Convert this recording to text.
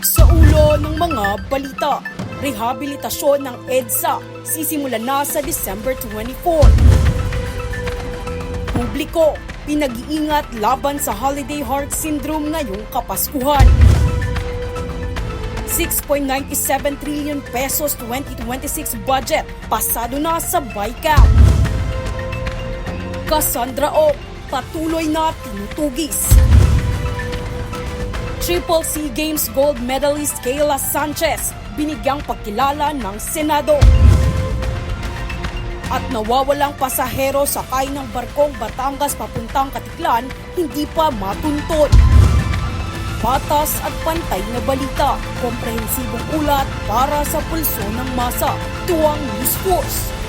Sa ulo ng mga balita, rehabilitasyon ng EDSA sisimulan na sa December 24. Publiko, pinag-iingat laban sa Holiday Heart Syndrome ngayong Kapaskuhan. 6.97 trillion pesos 2026 budget pasado na sa BICAM. Cassandra O, patuloy na tinutugis. Triple C Games gold medalist Kayla Sanchez binigyang pagkilala ng Senado. At nawawalang pasahero sakay ng barkong Batangas papuntang Katiklan hindi pa matuntun. Patas at pantay na balita, komprehensibong ulat para sa pulso ng masa. Tuwang News Force.